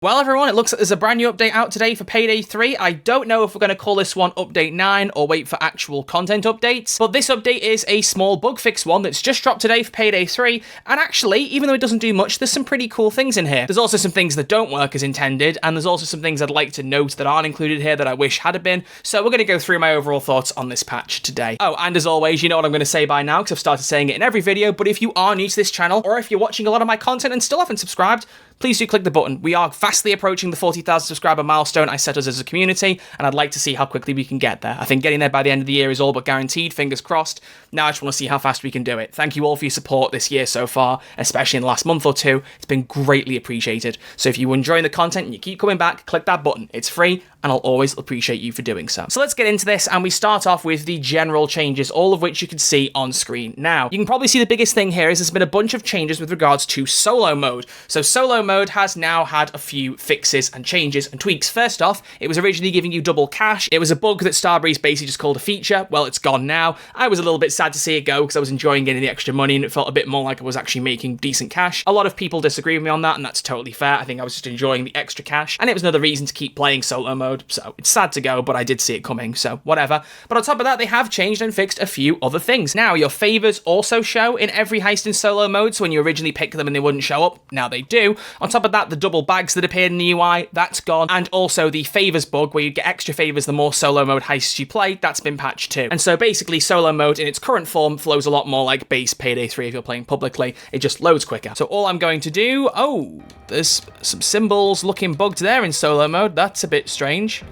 Well, everyone, it looks like there's a brand new update out today for Payday 3. I don't know if we're going to call this one Update 9 or wait for actual content updates, but this update is a small bug fix one that's just dropped today for Payday 3, and actually, even though it doesn't do much, there's some pretty cool things in here. There's also some things that don't work as intended, and there's also some things I'd like to note that aren't included here that I wish had been, so we're going to go through my overall thoughts on this patch today. Oh, and as always, you know what I'm going to say by now, because I've started saying it in every video, but if you are new to this channel, or if you're watching a lot of my content and still haven't subscribed, please do click the button. We are fastly approaching the 40,000 subscriber milestone I set us as a community, and I'd like to see how quickly we can get there. I think getting there by the end of the year is all but guaranteed, fingers crossed. Now I just want to see how fast we can do it. Thank you all for your support this year so far, especially in the last month or two. It's been greatly appreciated. So if you're enjoying the content and you keep coming back, click that button. It's free, and I'll always appreciate you for doing so. So let's get into this, and we start off with the general changes, all of which you can see on screen now. You can probably see the biggest thing here is there's been a bunch of changes with regards to solo mode. So solo mode has now had a few fixes and changes and tweaks. First off, it was originally giving you double cash. It was a bug that Starbreeze basically just called a feature. Well, it's gone now. I was a little bit sad to see it go because I was enjoying getting the extra money and it felt a bit more like I was actually making decent cash. A lot of people disagree with me on that, and that's totally fair. I think I was just enjoying the extra cash, and it was another reason to keep playing solo mode. So it's sad to go, but I did see it coming, so whatever. But on top of that, they have changed and fixed a few other things. Now, your favors also show in every heist in solo mode, so when you originally picked them and they wouldn't show up, now they do. On top of that, the double bags that appeared in the UI, that's gone. And also the favors bug, where you get extra favors the more solo mode heists you play, that's been patched too. And so basically, solo mode in its current form flows a lot more like base Payday 3 if you're playing publicly. It just loads quicker. So all I'm going to do, oh, there's some symbols looking bugged there in solo mode. That's a bit strange.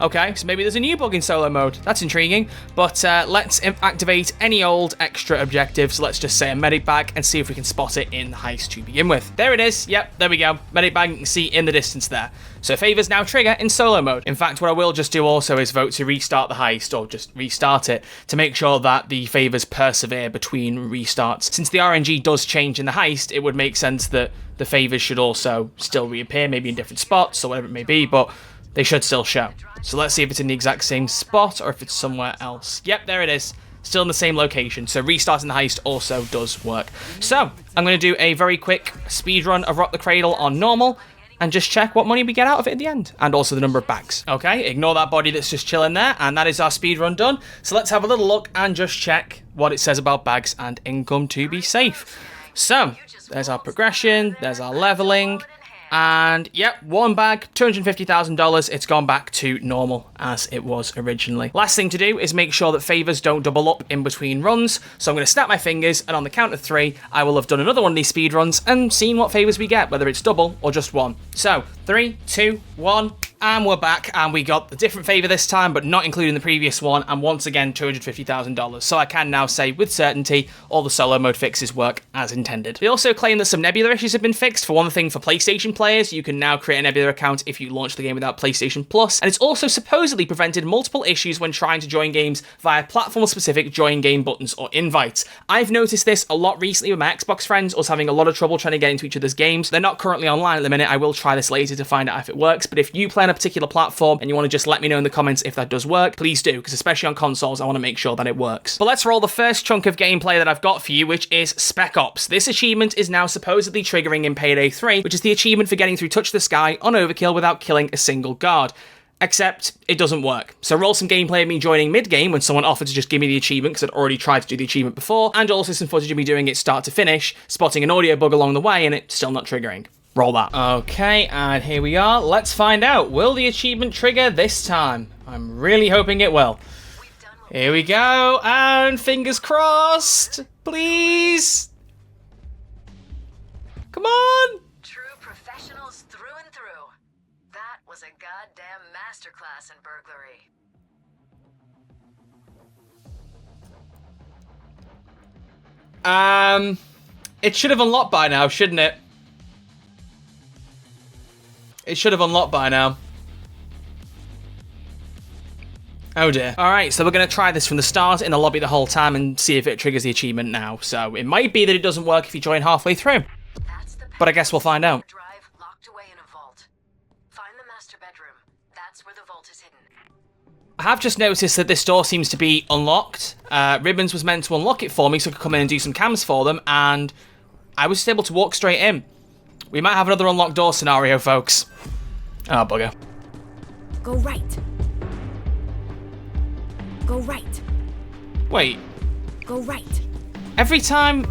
Okay, so maybe there's a new bug in solo mode. That's intriguing. But let's activate any old extra objective. So let's just say a medic bag and see if we can spot it in the heist to begin with. There it is. Yep, there we go. Medic bag, you can see in the distance there. So favors now trigger in solo mode. In fact, what I will just do also is vote to restart the heist, or just restart it, to make sure that the favors persevere between restarts. Since the RNG does change in the heist, it would make sense that the favors should also still reappear, maybe in different spots or whatever it may be, but they should still show. So let's see if it's in the exact same spot or if it's somewhere else. Yep, there it is. Still in the same location. So restarting the heist also does work. So I'm going to do a very quick speed run of Rock the Cradle on normal and just check what money we get out of it at the end, and also the number of bags. Okay, ignore that body that's just chilling there, and that is our speed run done. So let's have a little look and just check what it says about bags and income to be safe. So there's our progression, there's our leveling. And yep, one bag, $250,000. It's gone back to normal as it was originally. Last thing to do is make sure that favors don't double up in between runs. So I'm going to snap my fingers, and on the count of 3, I will have done another one of these speed runs and seen what favors we get, whether it's double or just one. So 3, 2, 1. And we're back, and we got a different favor this time, but not including the previous one, and once again, $250,000. So I can now say with certainty, all the solo mode fixes work as intended. They also claim that some Nebula issues have been fixed. For one thing, for PlayStation players, you can now create a Nebula account if you launch the game without PlayStation Plus, and it's also supposedly prevented multiple issues when trying to join games via platform-specific join game buttons or invites. I've noticed this a lot recently with my Xbox friends, us having a lot of trouble trying to get into each other's games. They're not currently online at the minute. I will try this later to find out if it works, but if you play on a particular platform and you want to just let me know in the comments if that does work, please do, because especially on consoles, I want to make sure that it works. But let's roll the first chunk of gameplay that I've got for you, which is Spec Ops. This achievement is now supposedly triggering in Payday 3, which is the achievement for getting through Touch the Sky on overkill without killing a single guard. Except it doesn't work. So roll some gameplay of me joining mid-game when someone offered to just give me the achievement because I'd already tried to do the achievement before, and also some footage of me doing it start to finish, spotting an audio bug along the way, and it's still not triggering. Roll that. Okay, and here we are. Let's find out. Will the achievement trigger this time? I'm really hoping it will. Here we go, and fingers crossed. Please. Come on. True professionals through and through. That was a goddamn masterclass in burglary. It should have unlocked by now, shouldn't it? It should have unlocked by now. Oh dear. Alright, so we're going to try this from the start in the lobby the whole time and see if it triggers the achievement now. So it might be that it doesn't work if you join halfway through. But I guess we'll find out. Drive locked away in a vault. Find the master bedroom. That's where the vault is hidden. I have just noticed that this door seems to be unlocked. Ribbons was meant to unlock it for me so I could come in and do some cams for them, and I was just able to walk straight in, We might have another unlocked door scenario, folks. Oh, bugger. Go right. Go right. Wait. Go right. Every time...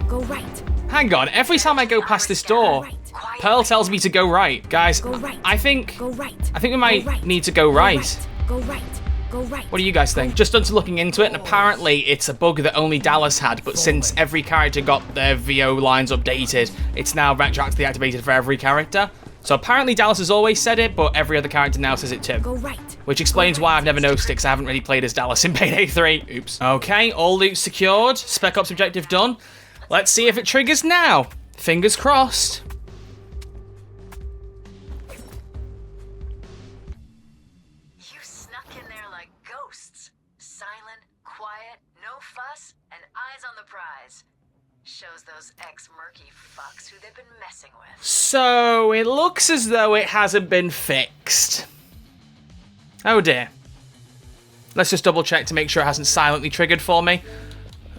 Go right. Hang on. Every time I go past this door, Right. Pearl tells me to go right. Guys, Go right. I think Go right. we might need to go right. Go right. Go right. What do you guys think? Just done to looking into it, and apparently it's a bug that only Dallas had, but since every character got their VO lines updated, it's now retroactively activated for every character. So apparently Dallas has always said it, but every other character now says it too. Go right. Which explains why I've never noticed it, because I haven't really played as Dallas in Payday 3. Oops. Okay, all loot secured. Spec Ops objective done. Let's see if it triggers now. Fingers crossed. You snuck in there like ghosts. Silent, quiet, no fuss, and eyes on the prize. Shows those ex-murky fucks who they've been messing with. So it looks as though it hasn't been fixed. Oh dear. Let's just double check to make sure it hasn't silently triggered for me.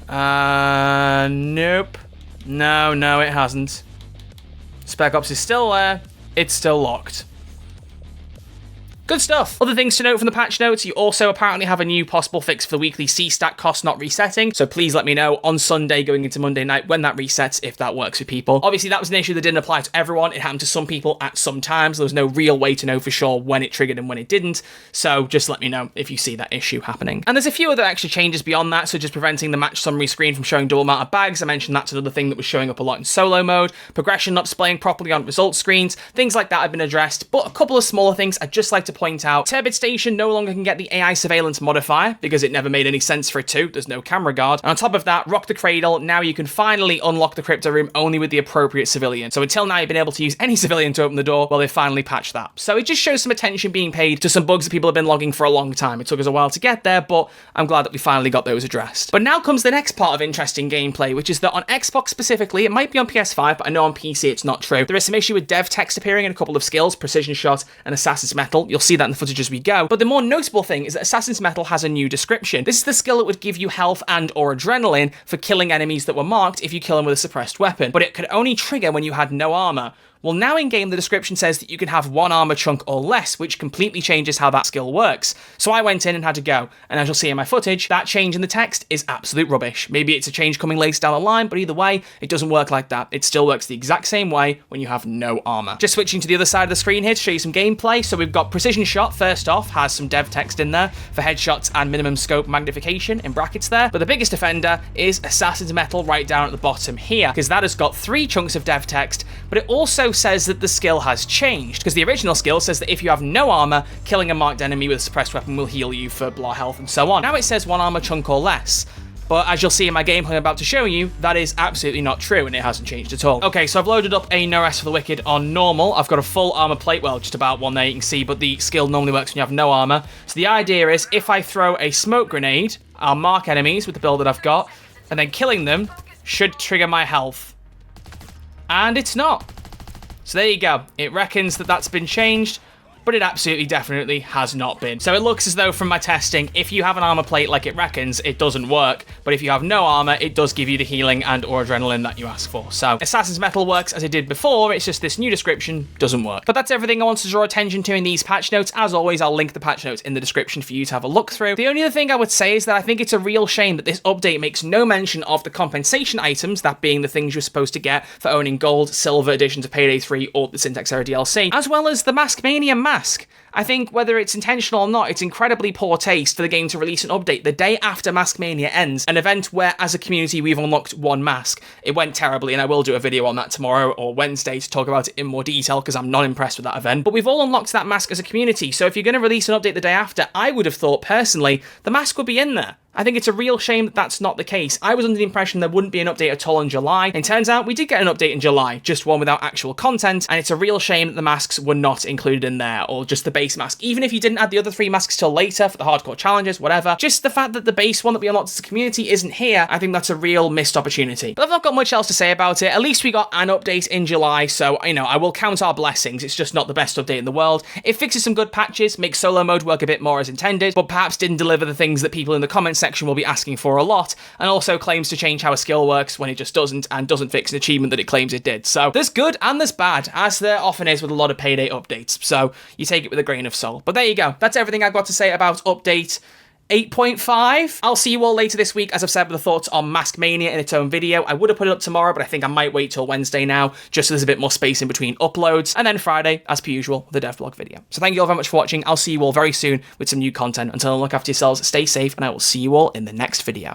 Nope. No, it hasn't. Spec Ops is still there. It's still locked. Good stuff. Other things to note from the patch notes, you also apparently have a new possible fix for the weekly C-stack cost not resetting, so please let me know on Sunday going into Monday night when that resets, if that works for people. Obviously, that was an issue that didn't apply to everyone. It happened to some people at some times. There was no real way to know for sure when it triggered and when it didn't, so just let me know if you see that issue happening. And there's a few other extra changes beyond that, so just preventing the match summary screen from showing double amount of bags. I mentioned that's another thing that was showing up a lot in solo mode. Progression not displaying properly on results screens. Things like that have been addressed, but a couple of smaller things I'd just like to point out. Turbid Station no longer can get the AI surveillance modifier because it never made any sense for it to. There's no camera guard. And on top of that, Rock the Cradle, now you can finally unlock the crypto room only with the appropriate civilian. So until now, you've been able to use any civilian to open the door. Well, they finally patched that. So it just shows some attention being paid to some bugs that people have been logging for a long time. It took us a while to get there, but I'm glad that we finally got those addressed. But now comes the next part of interesting gameplay, which is that on Xbox specifically, it might be on PS5, but I know on PC it's not true. There is some issue with dev text appearing in a couple of skills, Precision Shot and Assassin's Metal. You'll see that in the footage as we go. But the more notable thing is that Assassin's Metal has a new description. This is the skill that would give you health and or adrenaline for killing enemies that were marked if you kill them with a suppressed weapon. But it could only trigger when you had no armor. Well, now in-game, the description says that you can have one armor chunk or less, which completely changes how that skill works. So I went in and had to go, and as you'll see in my footage, that change in the text is absolute rubbish. Maybe it's a change coming later down the line, but either way, it doesn't work like that. It still works the exact same way when you have no armor. Just switching to the other side of the screen here to show you some gameplay. So we've got Precision Shot, first off, has some dev text in there for headshots and minimum scope magnification in brackets there. But the biggest offender is Assassin's Metal right down at the bottom here, because that has got 3 chunks of dev text, but it also says that the skill has changed, because the original skill says that if you have no armor, killing a marked enemy with a suppressed weapon will heal you for blah health and so on. Now it says 1 armor chunk or less. But as you'll see in my gameplay I'm about to show you, that is absolutely not true, and it hasn't changed at all. Okay, so I've loaded up a No Rest for the Wicked on normal. I've got a full armor plate, well, just about one there you can see, but the skill normally works when you have no armor. So the idea is, if I throw a smoke grenade, I'll mark enemies with the build that I've got, and then killing them should trigger my health. And it's not. So there you go. It reckons that that's been changed, but it absolutely definitely has not been. So it looks as though from my testing, if you have an armor plate like it reckons, it doesn't work, but if you have no armor, it does give you the healing and or adrenaline that you ask for. So Assassin's Metal works as it did before, it's just this new description doesn't work. But that's everything I want to draw attention to in these patch notes. As always, I'll link the patch notes in the description for you to have a look through. The only other thing I would say is that I think it's a real shame that this update makes no mention of the compensation items, that being the things you're supposed to get for owning gold, silver editions of Payday 3 or the Syntax Era DLC, as well as the Mask Mania mask. I think whether it's intentional or not, it's incredibly poor taste for the game to release an update the day after Mask Mania ends, an event where as a community we've unlocked 1 mask. It went terribly, and I will do a video on that tomorrow or Wednesday to talk about it in more detail because I'm not impressed with that event. But we've all unlocked that mask as a community, so if you're going to release an update the day after, I would have thought personally the mask would be in there. I think it's a real shame that that's not the case. I was under the impression there wouldn't be an update at all in July, and turns out we did get an update in July, just one without actual content, and it's a real shame that the masks were not included in there, or just the base mask. Even if you didn't add the other 3 masks till later for the hardcore challenges, whatever, just the fact that the base one that we unlocked as a community isn't here, I think that's a real missed opportunity. But I've not got much else to say about it. At least we got an update in July, so, you know, I will count our blessings. It's just not the best update in the world. It fixes some good patches, makes solo mode work a bit more as intended, but perhaps didn't deliver the things that people in the comment section section will be asking for a lot, and also claims to change how a skill works when it just doesn't, and doesn't fix an achievement that it claims it did. So there's good and there's bad, as there often is with a lot of Payday updates, so you take it with a grain of salt. But there you go, that's everything I've got to say about update 8.5. I'll see you all later this week, as I've said, with the thoughts on Mask Mania in its own video. I would have put it up tomorrow, but I think I might wait till Wednesday now, just so there's a bit more space in between uploads, and then Friday, as per usual, the devlog video. So thank you all very much for watching. I'll see you all very soon with some new content. Until then, look after yourselves, stay safe, and I will see you all in the next video.